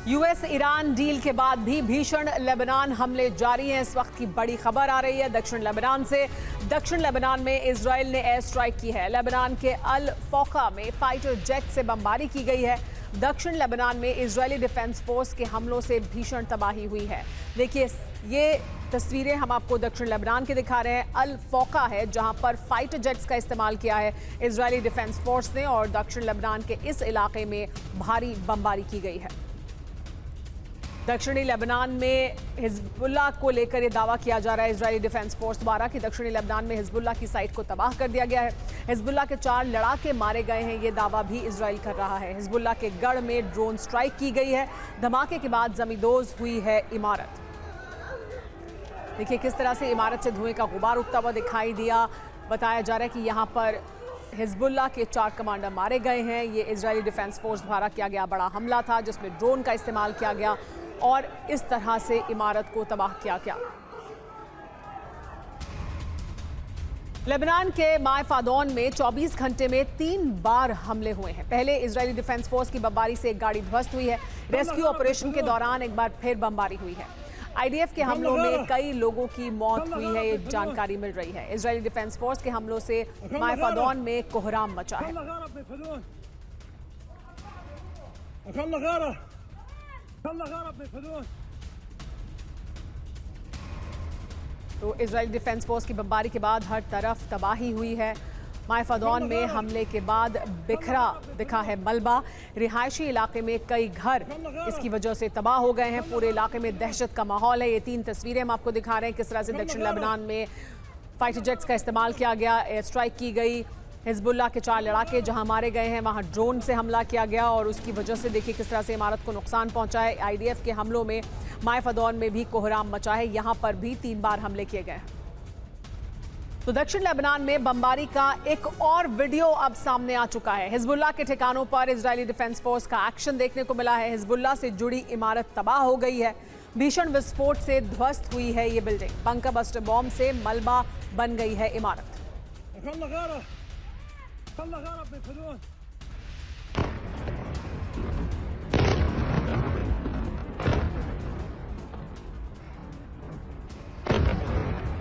US Iran deal के बाद भी भीषण लेबनान हमले जारी हैं। इस वक्त की बड़ी खबर आ रही है दक्षिण लेबनान से। दक्षिण लेबनान में इजराइल ने एयर स्ट्राइक की है। लेबनान के अल फौका में फाइटर जेट से बमबारी की गई है। दक्षिण लेबनान में इजरायली डिफेंस फोर्स के हमलों से भीषण तबाही हुई है। देखिए ये तस्वीरें हम आपको दक्षिण लेबनान के दिखा रहे हैं। अल फौका है जहां पर फाइटर जेट्स का इस्तेमाल किया है इजरायली डिफेंस फोर्स ने और दक्षिण लेबनान के इस इलाके में भारी बमबारी की गई है। दक्षिणी लेबनान में हिजबुल्लाह को लेकर यह दावा किया जा रहा है इजरायली डिफेंस फोर्स द्वारा कि दक्षिणी लेबनान में हिजबुल्लाह की साइट को तबाह कर दिया गया है। हिजबुल्लाह के 4 लड़ाके मारे गए हैं, ये दावा भी इजराइल कर रहा है। हिजबुल्लाह के गढ़ में ड्रोन स्ट्राइक की गई है। धमाके के बाद जमींदोज हुई है इमारत। देखिए किस तरह से इमारत से धुएं का गुबार उठता हुआ दिखाई दिया। बताया जा रहा है कि यहाँ पर हिजबुल्लाह के 4 कमांडर मारे गए हैं। ये इजरायली डिफेंस फोर्स द्वारा किया गया बड़ा हमला था जिसमें ड्रोन का इस्तेमाल किया गया और इस तरह से इमारत को तबाह किया गया। लेबनान के मायफादौन में 24 घंटे में 3 बार हमले हुए हैं। पहले इजरायली डिफेंस फोर्स की बमबारी से एक गाड़ी ध्वस्त हुई है। रेस्क्यू ऑपरेशन के दौरान एक बार फिर बमबारी हुई है। आईडीएफ के हमलों में कई लोगों की मौत हुई है, ये जानकारी मिल रही है। इजरायली डिफेंस फोर्स के हमलों से मायफादौन में कोहराम मचा है। तो इजरायली डिफेंस फोर्स की बमबारी के बाद हर तरफ तबाही हुई है। मायफादौन में हमले के बाद बिखरा दिखा है मलबा। रिहायशी इलाके में कई घर इसकी वजह से तबाह हो गए हैं। पूरे इलाके में दहशत का माहौल है। ये 3 तस्वीरें हम आपको दिखा रहे हैं किस तरह से दक्षिण लेबनान में फाइटर जेट्स का इस्तेमाल किया गया, एयर स्ट्राइक की गई। हिजबुल्लाह के 4 लड़ाके जहां मारे गए हैं वहां ड्रोन से हमला किया गया और उसकी वजह से देखिए किस तरह से इमारत को नुकसान पहुंचा है। आईडीएफ के हमलों में मायफादौन में भी कोहराम मचा है। यहां पर भी 3 बार हमले किए गए हैं। तो दक्षिण लेबनान में बमबारी का एक और वीडियो अब सामने आ चुका है। हिजबुल्लाह के ठिकानों पर इजरायली डिफेंस फोर्स का एक्शन देखने को मिला है। हिजबुल्लाह से जुड़ी इमारत तबाह हो गई है। भीषण विस्फोट से ध्वस्त हुई है ये बिल्डिंग। बंकर बस्टर बॉम्ब से मलबा बन गई है इमारत।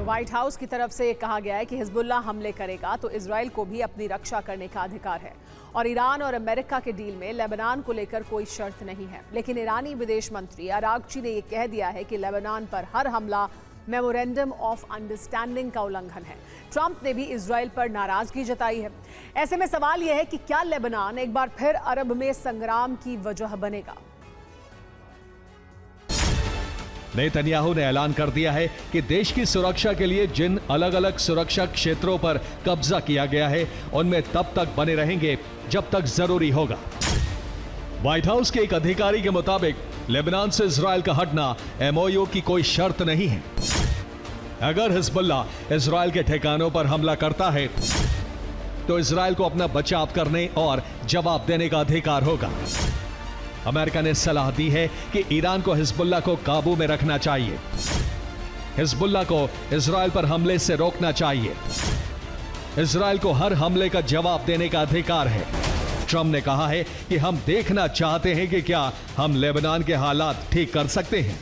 व्हाइट हाउस की तरफ से कहा गया है कि हिजबुल्लाह हमले करेगा तो इजराइल को भी अपनी रक्षा करने का अधिकार है और ईरान और अमेरिका के डील में लेबनान को लेकर कोई शर्त नहीं है। लेकिन ईरानी विदेश मंत्री अरागची ने यह कह दिया है कि लेबनान पर हर हमला मेमोरेंडम ऑफ अंडरस्टैंडिंग का उल्लंघन है। ट्रंप ने भी इजराइल पर नाराजगी जताई है। ऐसे में सवाल यह है कि क्या लेबनान एक बार फिर अरब में संग्राम की वजह बनेगा। नेतन्याहू ने ऐलान कर दिया है कि देश की सुरक्षा के लिए जिन अलग अलग सुरक्षा क्षेत्रों पर कब्जा किया गया है उनमें तब तक बने रहेंगे जब तक जरूरी होगा। व्हाइट हाउस के एक अधिकारी के मुताबिक लेबनान से इजराइल का हटना एमओयू की कोई शर्त नहीं है। अगर हिजबुल्लाह इजराइल के ठिकानों पर हमला करता है तो इजराइल को अपना बचाव करने और जवाब देने का अधिकार होगा। अमेरिका ने सलाह दी है कि ईरान को हिजबुल्लाह को काबू में रखना चाहिए। हिजबुल्लाह को इजराइल पर हमले से रोकना चाहिए। इजराइल को हर हमले का जवाब देने का अधिकार है। ट्रंप ने कहा है कि हम देखना चाहते हैं कि क्या हम लेबनान के हालात ठीक कर सकते हैं।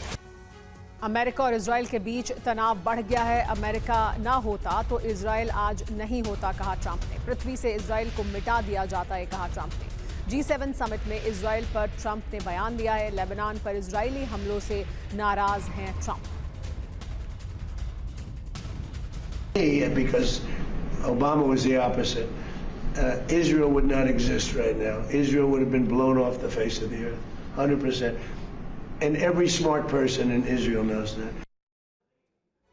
अमेरिका और इजराइल के बीच तनाव बढ़ गया है। अमेरिका ना होता तो इजराइल आज नहीं होता, कहा ट्रंप ने। पृथ्वी से इजराइल को मिटा दिया जाता है, कहा ट्रंप ने। G7 समिट में इजराइल पर ट्रंप ने बयान दिया है। लेबनान पर इजरायली हमलों से नाराज हैं Trump. Because Obama was the opposite. Israel would not exist right now. Israel would have been blown off the face of the earth, 100%. And every smart person in Israel knows that.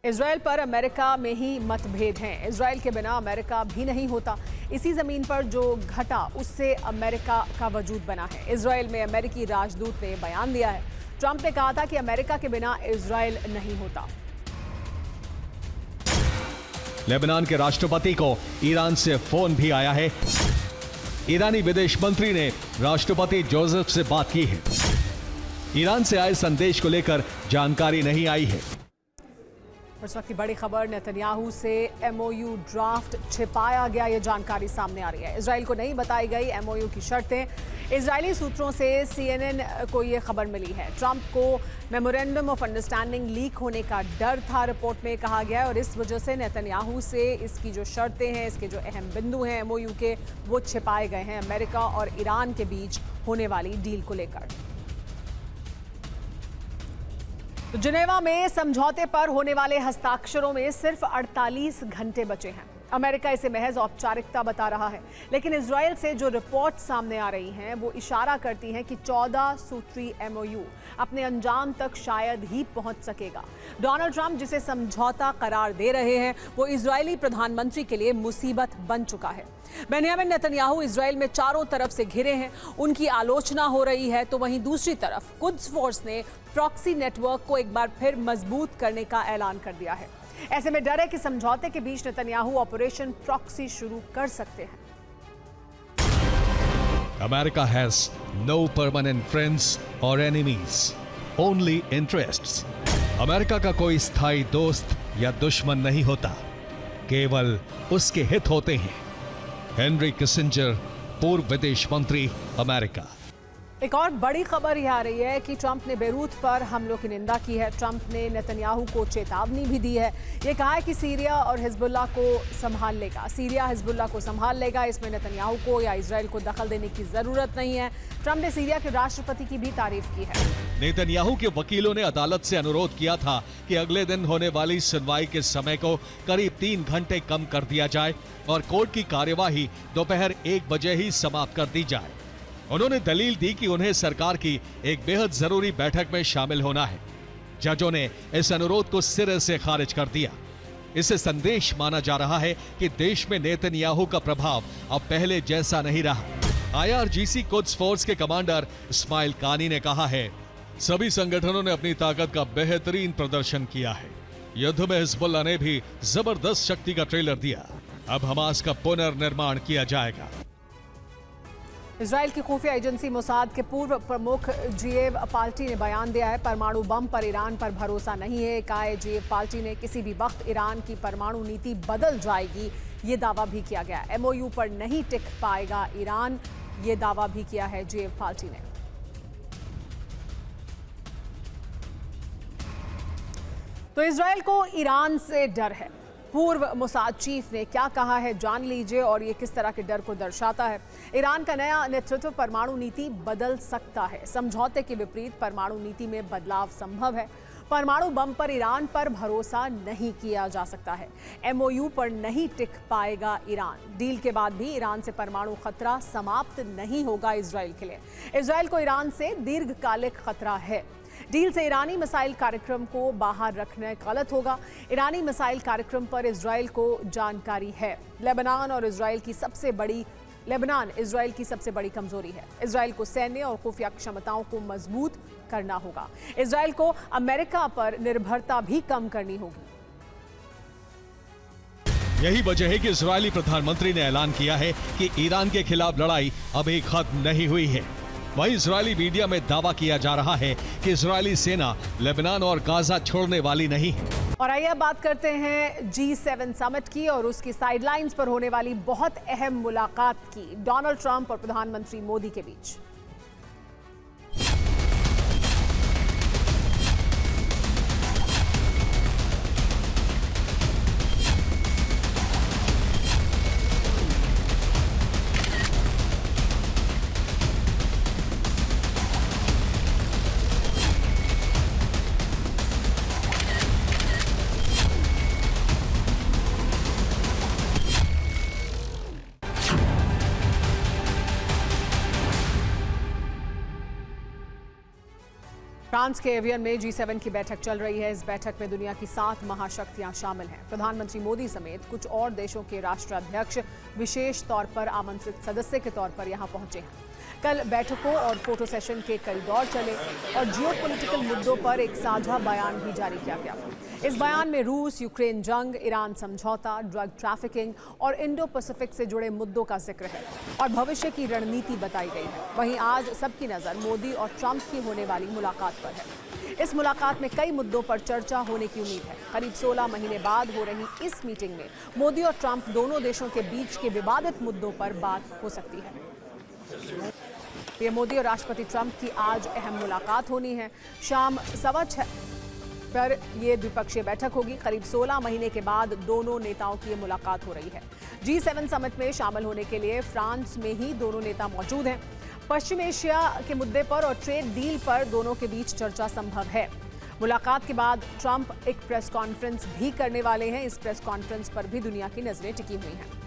Israel पर America में ही मतभेद हैं। Israel के बिना America भी नहीं होता। इसी जमीन पर जो घटा उससे अमेरिका का वजूद बना है। इजराइल में अमेरिकी राजदूत ने बयान दिया है। ट्रंप ने कहा था कि अमेरिका के बिना इजराइल नहीं होता। लेबनान के राष्ट्रपति को ईरान से फोन भी आया है। ईरानी विदेश मंत्री ने राष्ट्रपति जोसेफ से बात की है। ईरान से आए संदेश को लेकर जानकारी नहीं आई है। इस वक्त की बड़ी खबर, नेतन्याहू से एमओयू ड्राफ्ट छिपाया गया, ये जानकारी सामने आ रही है। इजराइल को नहीं बताई गई एमओयू की शर्तें। इजरायली सूत्रों से सीएनएन को ये खबर मिली है। ट्रंप को मेमोरेंडम ऑफ अंडरस्टैंडिंग लीक होने का डर था, रिपोर्ट में कहा गया है, और इस वजह से नेतन्याहू से इसकी जो शर्तें हैं, इसके जो अहम बिंदु हैं एमओयू के, वो छिपाए गए हैं अमेरिका और ईरान के बीच होने वाली डील को लेकर। तो जिनेवा में समझौते पर होने वाले हस्ताक्षरों में सिर्फ 48 घंटे बचे हैं। अमेरिका इसे महज औपचारिकता बता रहा है, लेकिन इजराइल से जो रिपोर्ट सामने आ रही हैं वो इशारा करती हैं कि 14 सूत्री एमओयू अपने अंजाम तक शायद ही पहुंच सकेगा। डोनाल्ड ट्रंप जिसे समझौता करार दे रहे हैं वो इजरायली प्रधानमंत्री के लिए मुसीबत बन चुका है। बेंयामिन नेतन्याहू इजराइल में चारों तरफ से घिरे हैं, उनकी आलोचना हो रही है, तो वहीं दूसरी तरफ कुद्स फोर्स ने प्रॉक्सी नेटवर्क को एक बार फिर मजबूत करने का ऐलान कर दिया है। ऐसे में डर है कि समझौते के बीच नेतन्याहू ऑपरेशन प्रॉक्सी शुरू कर सकते हैं। America has no permanent friends or enemies, only interests. America का कोई स्थायी दोस्त या दुश्मन नहीं होता, केवल उसके हित होते हैं। हेनरी किसिंजर, पूर्व विदेश मंत्री, अमेरिका। एक और बड़ी खबर यह आ रही है कि ट्रंप ने बेरूत पर हमलों की निंदा की है। ट्रंप ने नेतन्याहू को चेतावनी भी दी है। ये कहा है कि सीरिया और हिजबुल्लाह को संभाल लेगा, सीरिया हिजबुल्लाह को संभाल लेगा, इसमें नेतन्याहू को या इजराइल को दखल देने की जरूरत नहीं है। ट्रंप ने सीरिया के राष्ट्रपति की भी तारीफ की है। नेतन्याहू के वकीलों ने अदालत से अनुरोध किया था कि अगले दिन होने वाली सुनवाई के समय को करीब 3 घंटे कम कर दिया जाए और कोर्ट की कार्यवाही दोपहर 1 बजे ही समाप्त कर दी जाए। उन्होंने दलील दी कि उन्हें सरकार की एक बेहद जरूरी बैठक में शामिल होना है। जजों ने इस अनुरोध को सिरे से खारिज कर दिया। इसे संदेश माना जा रहा है कि देश में नेतन्याहू का प्रभाव अब पहले जैसा नहीं रहा। आईआरजीसी कुद्स फोर्स के कमांडर इस्माइल कानी ने कहा है, सभी संगठनों ने अपनी ताकत का बेहतरीन प्रदर्शन किया है। युद्ध में हिजबुल्लाह ने भी जबरदस्त शक्ति का ट्रेलर दिया। अब हमास का पुनर्निर्माण किया जाएगा। इजराइल की खुफिया एजेंसी मोसाद के पूर्व प्रमुख जीएव पाल्टी ने बयान दिया है, परमाणु बम पर ईरान पर भरोसा नहीं है। कहा है जीएव पाल्टी ने किसी भी वक्त ईरान की परमाणु नीति बदल जाएगी, ये दावा भी किया गया। एमओयू पर नहीं टिक पाएगा ईरान, ये दावा भी किया है जीएव पाल्टी ने। तो इजराइल को ईरान से डर है। पूर्व मोसाद चीफ ने क्या कहा है जान लीजिए, और ये किस तरह के डर को दर्शाता है। ईरान का नया नेतृत्व परमाणु नीति बदल सकता है। समझौते के विपरीत परमाणु नीति में बदलाव संभव है। परमाणु बम पर ईरान पर भरोसा नहीं किया जा सकता है। एमओयू पर नहीं टिक पाएगा ईरान। डील के बाद भी ईरान से परमाणु खतरा समाप्त नहीं होगा इजराइल के लिए। इजराइल को ईरान से दीर्घकालिक खतरा है। डील से ईरानी मिसाइल कार्यक्रम को बाहर रखना गलत होगा। ईरानी मिसाइल कार्यक्रम पर इजराइल को जानकारी है। लेबनान इजराइल की सबसे बड़ी कमजोरी है। इजराइल को सैन्य और खुफिया क्षमताओं को मजबूत करना होगा। इजराइल को अमेरिका पर निर्भरता भी कम करनी होगी। यही वजह है कि इजरायली प्रधानमंत्री ने ऐलान किया है कि ईरान के खिलाफ लड़ाई अभी खत्म नहीं हुई है। वहीं इजरायली मीडिया में दावा किया जा रहा है कि इजरायली सेना लेबनान और गाजा छोड़ने वाली नहीं है। और आइए अब बात करते हैं G7 समिट की और उसकी साइडलाइंस पर होने वाली बहुत अहम मुलाकात की, डोनाल्ड ट्रंप और प्रधानमंत्री मोदी के बीच। फ्रांस के एवियन में G7 की बैठक चल रही है। इस बैठक में दुनिया की 7 महाशक्तियां शामिल हैं। प्रधानमंत्री मोदी समेत कुछ और देशों के राष्ट्राध्यक्ष विशेष तौर पर आमंत्रित सदस्य के तौर पर यहां पहुंचे हैं। कल बैठकों और फोटो सेशन के कई दौर चले और जियोपॉलिटिकल मुद्दों पर एक साझा बयान भी जारी किया गया। इस बयान में रूस यूक्रेन जंग, ईरान समझौता, ड्रग ट्रैफिकिंग और इंडो पैसिफिक से जुड़े मुद्दों का जिक्र है और भविष्य की रणनीति बताई गई है। वहीं आज सबकी नजर मोदी और ट्रंप की होने वाली मुलाकात पर है। इस मुलाकात में कई मुद्दों पर चर्चा होने की उम्मीद है। करीब 16 महीने बाद हो रही इस मीटिंग में मोदी और ट्रंप दोनों देशों के बीच के विवादित मुद्दों पर बात हो सकती है। ये मोदी और राष्ट्रपति ट्रंप की आज अहम मुलाकात होनी है। शाम 6:15 पर यह द्विपक्षीय बैठक होगी। करीब 16 महीने के बाद दोनों नेताओं की ये मुलाकात हो रही है। G7 समिट में शामिल होने के लिए फ्रांस में ही दोनों नेता मौजूद हैं। पश्चिम एशिया के मुद्दे पर और ट्रेड डील पर दोनों के बीच चर्चा संभव है। मुलाकात के बाद ट्रंप एक प्रेस कॉन्फ्रेंस भी करने वाले हैं। इस प्रेस कॉन्फ्रेंस पर भी दुनिया की नजरें टिकी हुई हैं।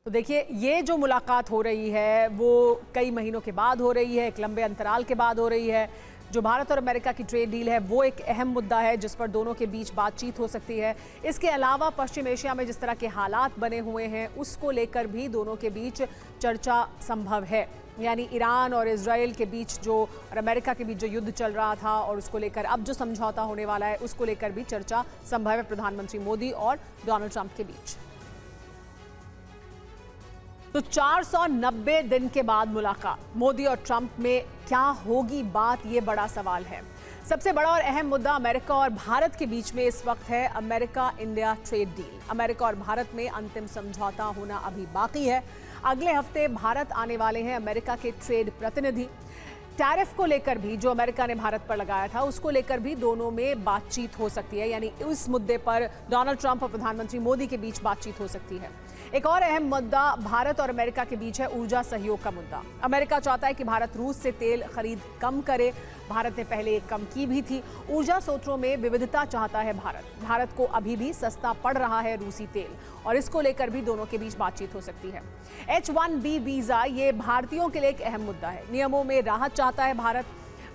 तो देखिए, ये जो मुलाकात हो रही है वो कई महीनों के बाद हो रही है, एक लंबे अंतराल के बाद हो रही है। जो भारत और अमेरिका की ट्रेड डील है वो एक अहम मुद्दा है जिस पर दोनों के बीच बातचीत हो सकती है। इसके अलावा पश्चिम एशिया में जिस तरह के हालात बने हुए हैं उसको लेकर भी दोनों के बीच चर्चा संभव है। यानी ईरान और इजराइल के बीच जो और अमेरिका के बीच जो युद्ध चल रहा था और उसको लेकर अब जो समझौता होने वाला है उसको लेकर भी चर्चा संभव है प्रधानमंत्री मोदी और डोनाल्ड ट्रंप के बीच। तो 490 दिन के बाद मुलाकात, मोदी और ट्रंप में क्या होगी बात, ये बड़ा सवाल है। सबसे बड़ा और अहम मुद्दा अमेरिका और भारत के बीच में इस वक्त है America India trade deal. America और भारत में अंतिम समझौता होना अभी बाकी है। अगले हफ्ते भारत आने वाले हैं अमेरिका के ट्रेड प्रतिनिधि। टैरिफ को लेकर भी जो अमेरिका ने भारत पर लगाया था उसको लेकर भी दोनों में बातचीत हो सकती है। यानी उस मुद्दे पर डोनाल्ड ट्रंप और प्रधानमंत्री मोदी के बीच बातचीत हो सकती है। एक और अहम मुद्दा भारत और अमेरिका के बीच है ऊर्जा सहयोग का मुद्दा। अमेरिका चाहता है कि भारत रूस से तेल खरीद कम करे। भारत ने पहले एक कम की भी थी। ऊर्जा स्रोतों में विविधता चाहता है भारत को अभी भी सस्ता पड़ रहा है रूसी तेल और इसको लेकर भी दोनों के बीच बातचीत हो सकती है। H-1B वीजा ये भारतीयों के लिए एक अहम मुद्दा है। नियमों में राहत चाहता है भारत।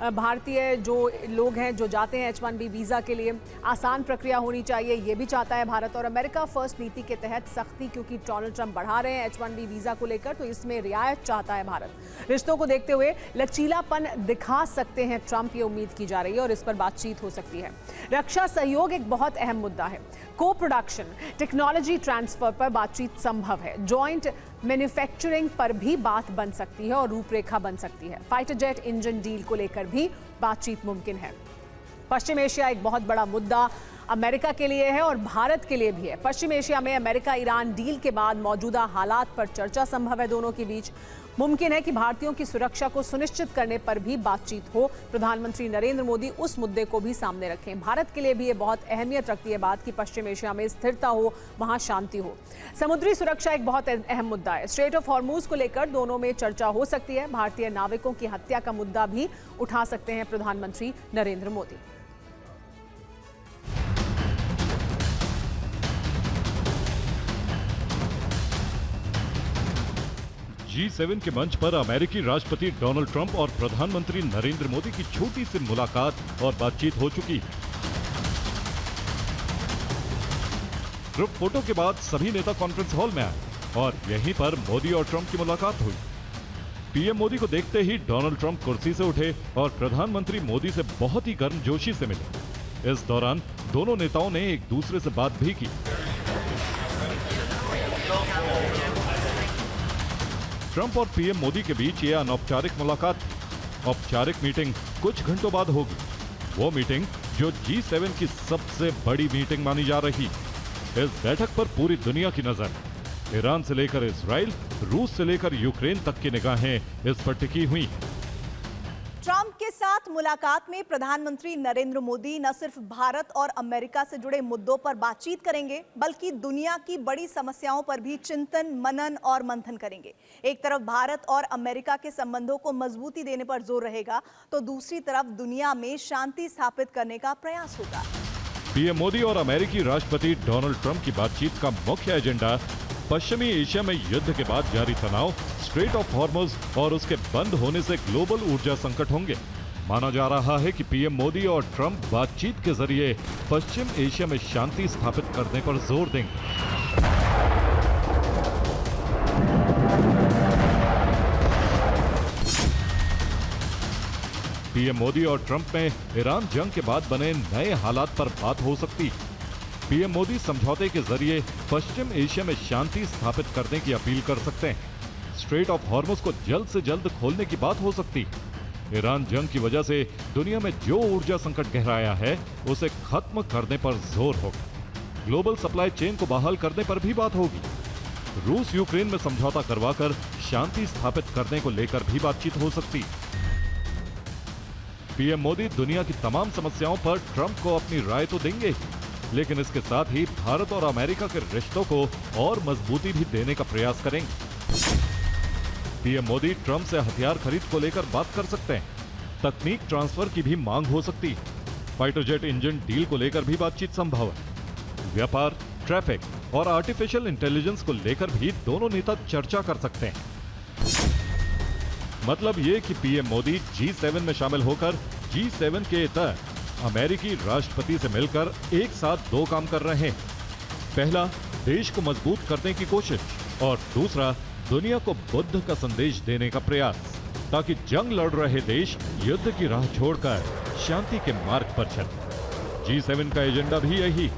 भारतीय जो लोग हैं जो जाते हैं H-1B वीज़ा के लिए आसान प्रक्रिया होनी चाहिए, ये भी चाहता है भारत। और अमेरिका फर्स्ट नीति के तहत सख्ती क्योंकि डोनाल्ड ट्रंप बढ़ा रहे हैं H-1B वीज़ा को लेकर, तो इसमें रियायत चाहता है भारत। रिश्तों को देखते हुए लचीलापन दिखा सकते हैं ट्रंप, ये उम्मीद की जा रही है और इस पर बातचीत हो सकती है। रक्षा सहयोग एक बहुत अहम मुद्दा है। को प्रोडक्शन, टेक्नोलॉजी ट्रांसफर पर बातचीत संभव है। जॉइंट मैन्युफैक्चरिंग पर भी बात बन सकती है और रूपरेखा बन सकती है। फाइटर जेट इंजन डील को लेकर भी बातचीत मुमकिन है। पश्चिम एशिया एक बहुत बड़ा मुद्दा अमेरिका के लिए है और भारत के लिए भी है। पश्चिम एशिया में अमेरिका ईरान डील के बाद मौजूदा हालात पर चर्चा संभव है दोनों के बीच। मुमकिन है कि भारतीयों की सुरक्षा को सुनिश्चित करने पर भी बातचीत हो। प्रधानमंत्री नरेंद्र मोदी उस मुद्दे को भी सामने रखें। भारत के लिए भी ये बहुत अहमियत रखती है बात कि पश्चिम एशिया में स्थिरता हो, वहां शांति हो। समुद्री सुरक्षा एक बहुत अहम मुद्दा है। स्ट्रेट ऑफ हॉर्मूज को लेकर दोनों में चर्चा हो सकती है। भारतीय नाविकों की हत्या का मुद्दा भी उठा सकते हैं प्रधानमंत्री नरेंद्र मोदी। G7 के मंच पर अमेरिकी राष्ट्रपति डोनाल्ड ट्रंप और प्रधानमंत्री नरेंद्र मोदी की छोटी सी मुलाकात और बातचीत हो चुकी। ग्रुप फोटो के बाद सभी नेता कॉन्फ्रेंस हॉल में आए और यहीं पर मोदी और ट्रंप की मुलाकात हुई। पीएम मोदी को देखते ही डोनाल्ड ट्रंप कुर्सी से उठे और प्रधानमंत्री मोदी से बहुत ही गर्मजोशी से मिले। इस दौरान दोनों नेताओं ने एक दूसरे से बात भी की। ट्रंप और पीएम मोदी के बीच यह अनौपचारिक मुलाकात, औपचारिक मीटिंग कुछ घंटों बाद होगी। वो मीटिंग जो G7 की सबसे बड़ी मीटिंग मानी जा रही। इस बैठक पर पूरी दुनिया की नजर। ईरान से लेकर इजराइल, रूस से लेकर यूक्रेन तक की निगाहें इस पर टिकी हुई। ट्रंप के साथ मुलाकात में प्रधानमंत्री नरेंद्र मोदी न सिर्फ भारत और अमेरिका से जुड़े मुद्दों पर बातचीत करेंगे, बल्कि दुनिया की बड़ी समस्याओं पर भी चिंतन, मनन और मंथन करेंगे। एक तरफ भारत और अमेरिका के संबंधों को मजबूती देने पर जोर रहेगा, तो दूसरी तरफ दुनिया में शांति स्थापित करने का प्रयास होगा। पीएम मोदी और अमेरिकी राष्ट्रपति डोनाल्ड ट्रंप की बातचीत का मुख्य एजेंडा पश्चिमी एशिया में युद्ध के बाद जारी तनाव, स्ट्रेट ऑफ हॉर्मुज और उसके बंद होने से ग्लोबल ऊर्जा संकट होंगे। माना जा रहा है कि पीएम मोदी और ट्रंप बातचीत के जरिए पश्चिम एशिया में शांति स्थापित करने पर जोर देंगे। पीएम मोदी और ट्रंप में ईरान जंग के बाद बने नए हालात पर बात हो सकती। पीएम मोदी समझौते के जरिए पश्चिम एशिया में शांति स्थापित करने की अपील कर सकते हैं। स्ट्रेट ऑफ हॉर्मुज को जल्द से जल्द खोलने की बात हो सकती। ईरान जंग की वजह से दुनिया में जो ऊर्जा संकट गहराया है उसे खत्म करने पर जोर होगा। ग्लोबल सप्लाई चेन को बहाल करने पर भी बात होगी। रूस यूक्रेन में समझौता करवाकर शांति स्थापित करने को लेकर भी बातचीत हो सकती। पीएम मोदी दुनिया की तमाम समस्याओं पर ट्रंप को अपनी राय तो देंगे ही, लेकिन इसके साथ ही भारत और अमेरिका के रिश्तों को और मजबूती भी देने का प्रयास करेंगे। पीएम मोदी ट्रंप से हथियार खरीद को लेकर बात कर सकते हैं। तकनीक ट्रांसफर की भी मांग हो सकती है। फाइटर जेट इंजन डील को लेकर भी बातचीत संभव है। व्यापार, ट्रैफिक और आर्टिफिशियल इंटेलिजेंस को लेकर भी दोनों नेता चर्चा कर सकते हैं। मतलब ये कि पीएम मोदी G7 में शामिल होकर G7 के तहत अमेरिकी राष्ट्रपति से मिलकर एक साथ दो काम कर रहे हैं। पहला, देश को मजबूत करने की कोशिश, और दूसरा, दुनिया को बुद्ध का संदेश देने का प्रयास, ताकि जंग लड़ रहे देश युद्ध की राह छोड़कर शांति के मार्ग पर चले। G7 का एजेंडा भी यही।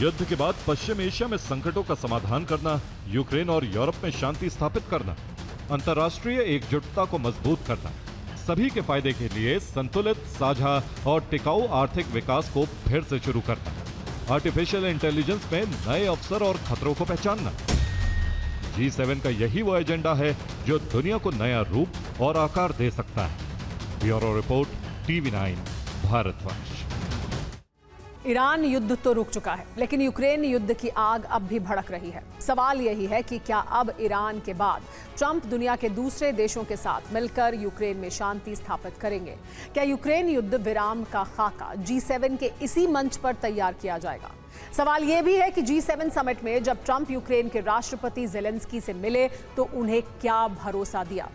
युद्ध के बाद पश्चिम एशिया में संकटों का समाधान करना, यूक्रेन और यूरोप में शांति स्थापित करना, अंतर्राष्ट्रीय एकजुटता को मजबूत करना, सभी के फायदे के लिए संतुलित, साझा और टिकाऊ आर्थिक विकास को फिर से शुरू करना, आर्टिफिशियल इंटेलिजेंस में नए अवसर और खतरों को पहचानना। G7 का यही वो एजेंडा है जो दुनिया को नया रूप और आकार दे सकता है। Bureau report, TV9 Bharatvarsh. Iran युद्ध तो रुक चुका है, लेकिन यूक्रेन युद्ध की आग अब भी भड़क रही है। सवाल यही है कि क्या अब ईरान के बाद ट्रंप दुनिया के दूसरे देशों के साथ मिलकर यूक्रेन में शांति स्थापित करेंगे? क्या यूक्रेन युद्ध विराम का खाका G7 के इसी मंच पर तैयार किया जाएगा? सवाल यह भी है कि G7 समिट में जब ट्रंप यूक्रेन के राष्ट्रपति जेलेंस्की से मिले तो उन्हें क्या भरोसा दिया?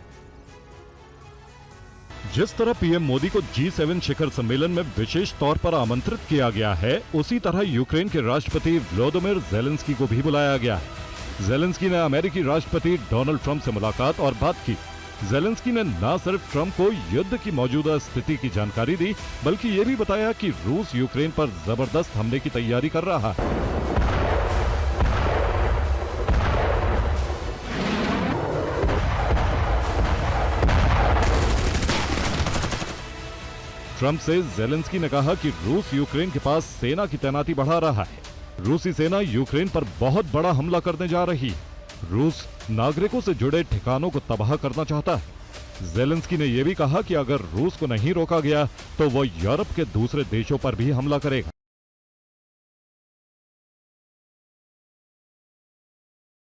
जिस तरह पीएम मोदी को G7 शिखर सम्मेलन में विशेष तौर पर आमंत्रित किया गया है, उसी तरह यूक्रेन के राष्ट्रपति व्लादिमीर जेलेंस्की को भी बुलाया गया है। जेलेंस्की ने अमेरिकी राष्ट्रपति डोनाल्ड ट्रंप से मुलाकात और बात की। जेलेंस्की ने न सिर्फ ट्रंप को युद्ध की मौजूदा स्थिति की जानकारी दी, बल्कि ये भी बताया कि रूस यूक्रेन पर जबरदस्त हमले की तैयारी कर रहा है। ट्रंप से जेलेंस्की ने कहा कि रूस यूक्रेन के पास सेना की तैनाती बढ़ा रहा है। रूसी सेना यूक्रेन पर बहुत बड़ा हमला करने जा रही है। रूस नागरिकों से जुड़े ठिकानों को तबाह करना चाहता है। जेलेंस्की ने यह भी कहा कि अगर रूस को नहीं रोका गया तो वो यूरोप के दूसरे देशों पर भी हमला करेगा।